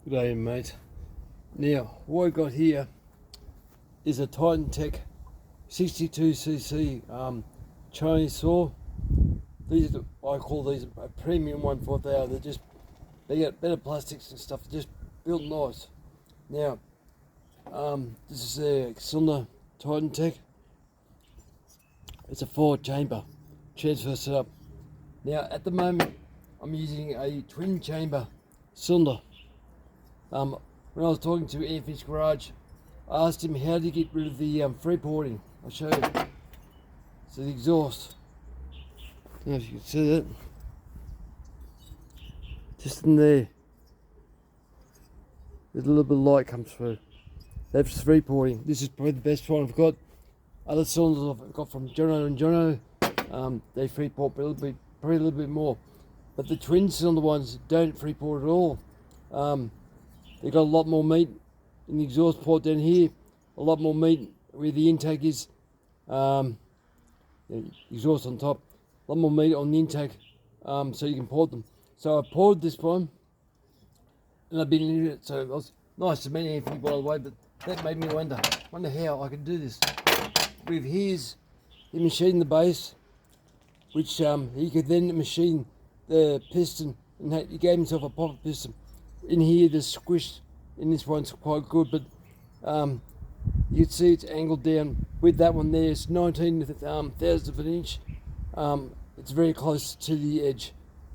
Good day, mate. Now, what I got here is a Titan Tech 62cc Chinese saw. These I call these a premium one for $1,000. They're just, they get better plastics and stuff. They're just built nice. Now, this is a cylinder Titan Tech. It's a 4-chamber transfer setup. Now, at the moment, I'm using a twin chamber cylinder. When I was talking to Anthony's Garage, I asked him how to get rid of the free porting. I'll show you. So the exhaust. I don't know if you can see that. Just in there. There's a little bit of light comes through. That's free porting. This is probably the best one I've got. Other cylinders I've got from Jono and Jono, they free port probably a little bit more. But the twin cylinder ones don't free port at all. They've got a lot more meat in the exhaust port down here, a lot more meat where the intake is, exhaust on top, a lot more meat on the intake, so you can port them. So I poured this one, and I've been in it, so it was nice to meet Anthony, by the way, but that made me wonder how I could do this. With he machined the base, which he could then machine the piston, and he gave himself a pop piston. In here, the squish in this one's quite good, but you can see it's angled down. With that one there, it's 19 thousandths of an inch. It's very close to the edge,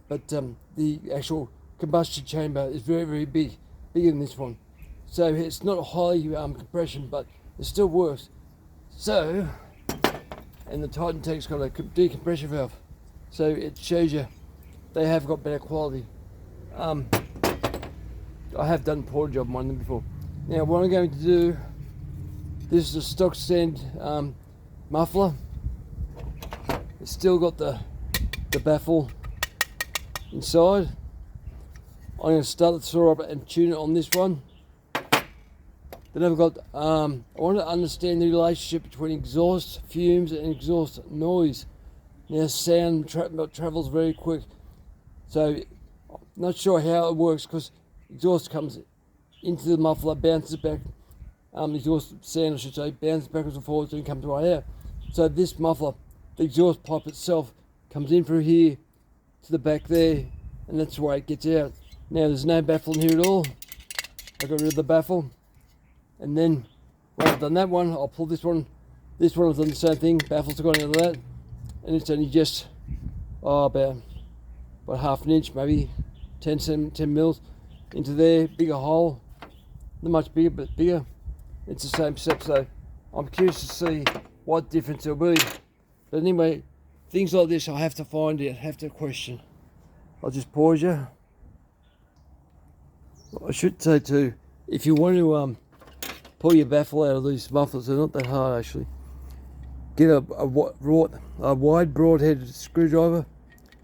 but the actual combustion chamber is very, very big, bigger than this one. So it's not a high compression, but it still works. So, and the Titan Tech's got a decompression valve, so it shows you they have got better quality. I have done a poor job on them before. Now what I'm going to do, this is a stock stand muffler. It's still got the baffle inside. I'm going to start the saw up and tune it on this one. Then I've got, I want to understand the relationship between exhaust fumes and exhaust noise. Now sound travels very quick, so I'm not sure how it works because exhaust comes into the muffler, bounces back, exhaust sound I should say, bounces backwards and forwards and comes right out. So this muffler, the exhaust pipe itself, comes in through here to the back there, and that's the way it gets out. Now there's no baffle in here at all. I got rid of the baffle, and then when I've done that one, I'll pull this one. This one I've done the same thing, baffle's gone out of that, and it's only just about half an inch, maybe 10 mils. Into there, bigger hole, not much bigger, but bigger. It's the same step, so I'm curious to see what difference there'll be. But anyway, things like this I have to find out, have to question. I'll just pause you. I should say too, if you want to pull your baffle out of these mufflers, they're not that hard actually. Get a wide broad-headed screwdriver,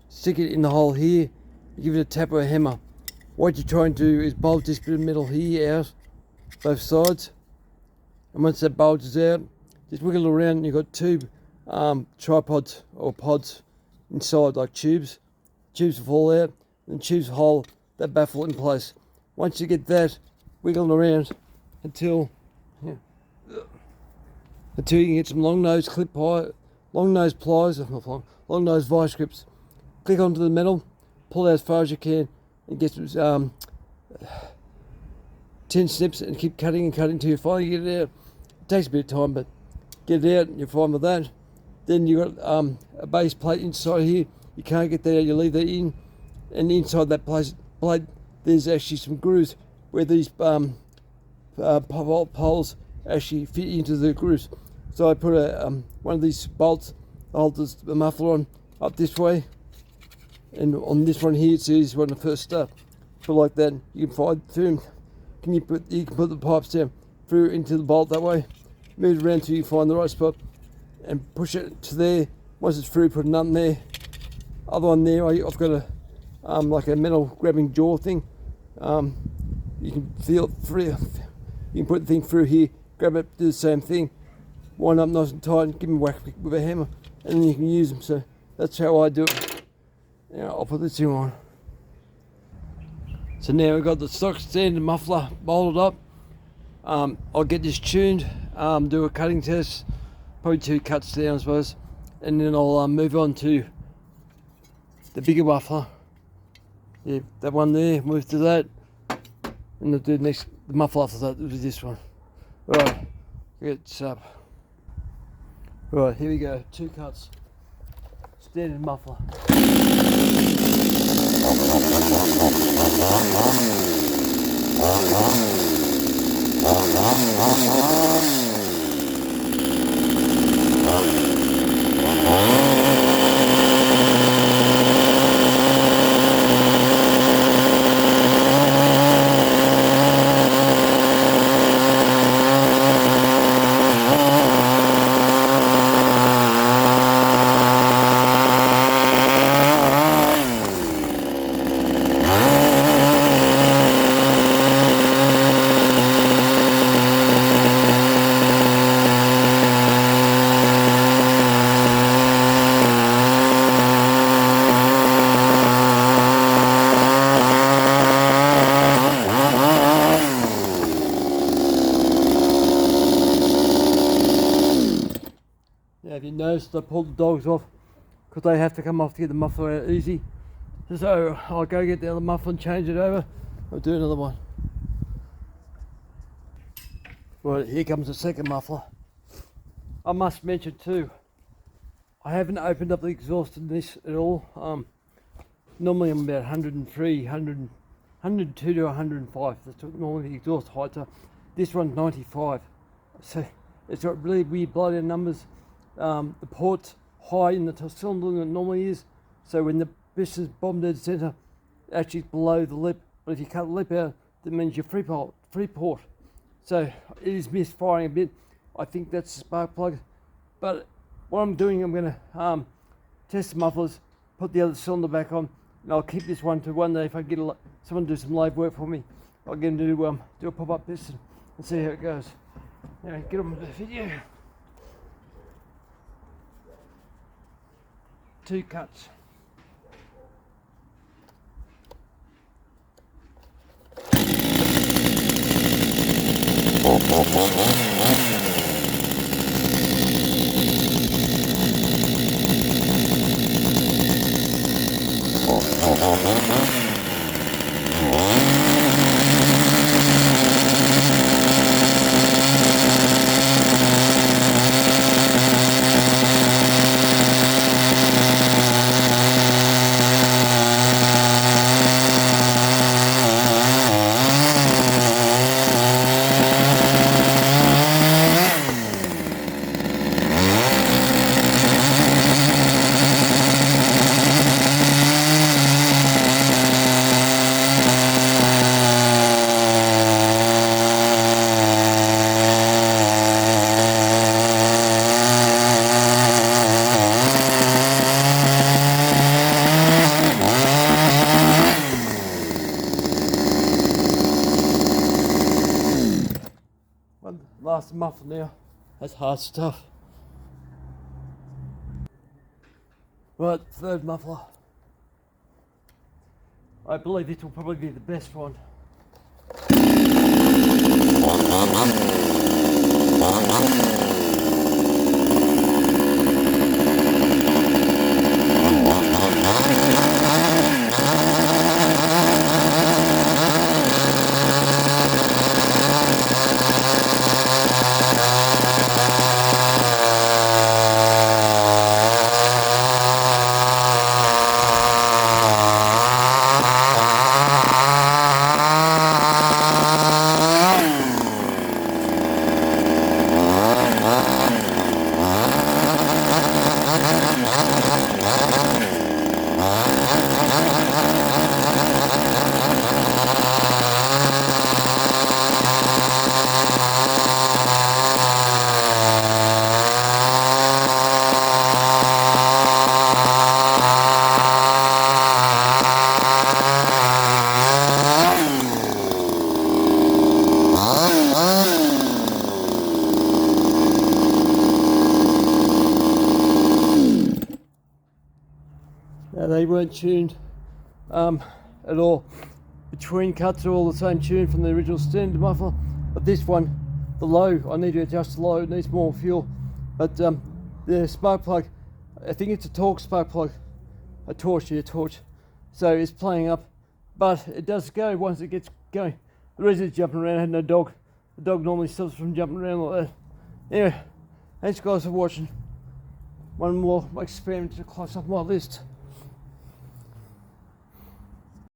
stick it in the hole here, give it a tap with a hammer. What you try and do is bulge this bit of metal here out, both sides, and once that bulges out, just wiggle it around and you've got two tripods or pods inside, like tubes. Tubes will fall out, and tubes hold that baffle in place. Once you get that wiggling around until you can get some long nose pliers, long nose vice grips. Click onto the metal, pull out as far as you can, and get 10 snips and keep cutting until you finally get it out. It takes a bit of time, but get it out and you're fine with that. Then you've got a base plate inside here. You can't get that out, you leave that in. And inside that plate, there's actually some grooves where these poles actually fit into the grooves. So I put one of these bolts, hold the muffler on up this way. And on this one here, it says when I first start, put like that. You can find through. You can put the pipes down through into the bolt that way. Move it around till you find the right spot, and push it to there. Once it's through, put a nut in there. Other one there, I've got a like a metal grabbing jaw thing. You can feel it free. You can put the thing through here, grab it, do the same thing. Wind up nice and tight, and give them a whack with a hammer, and then you can use them. So that's how I do it. Now I'll put this thing on. So now we've got the stock standard muffler bolted up. I'll get this tuned, do a cutting test, probably 2 cuts down I suppose, and then I'll move on to the bigger muffler. Yeah, that one there, move to that, and I'll do the muffler after that, will be this one. Right, it's up. Right, here we go, 2 cuts, standard muffler. Now if you noticed, I pulled the dogs off because they have to come off to get the muffler out easy. So I'll go get the other muffler and change it over. I'll do another one. Right, here comes the second muffler. I must mention too, I haven't opened up the exhaust in this at all. Normally I'm about 103, 102 to 105. That's what normally the exhaust heights are. This one's 95. So it's got really weird bloody numbers. The port's high in the cylinder than it normally is, so when the piston's bomb dead centre, actually it's below the lip, but if you cut the lip out, that means you're free port. So it is misfiring a bit. I think that's the spark plug, but what I'm doing, I'm going to test the mufflers, put the other cylinder back on, and I'll keep this one to one day if I get someone to do some live work for me. I'll get them to do a pop-up piston and see how it goes. Now get on with the video. 2 cuts. Last muffler now. That's hard stuff. Right, third muffler. I believe this will probably be the best one. Now they weren't tuned at all between cuts are all the same tune from the original standard muffler, but this one, the low, I need to adjust the low, it needs more fuel. But the spark plug, I think it's a torque spark plug, a torch. So it's playing up, but it does go once it gets going. The reason it's jumping around, I had no dog. The dog normally stops from jumping around like that. Anyway, thanks guys for watching. One more experiment to close up my list.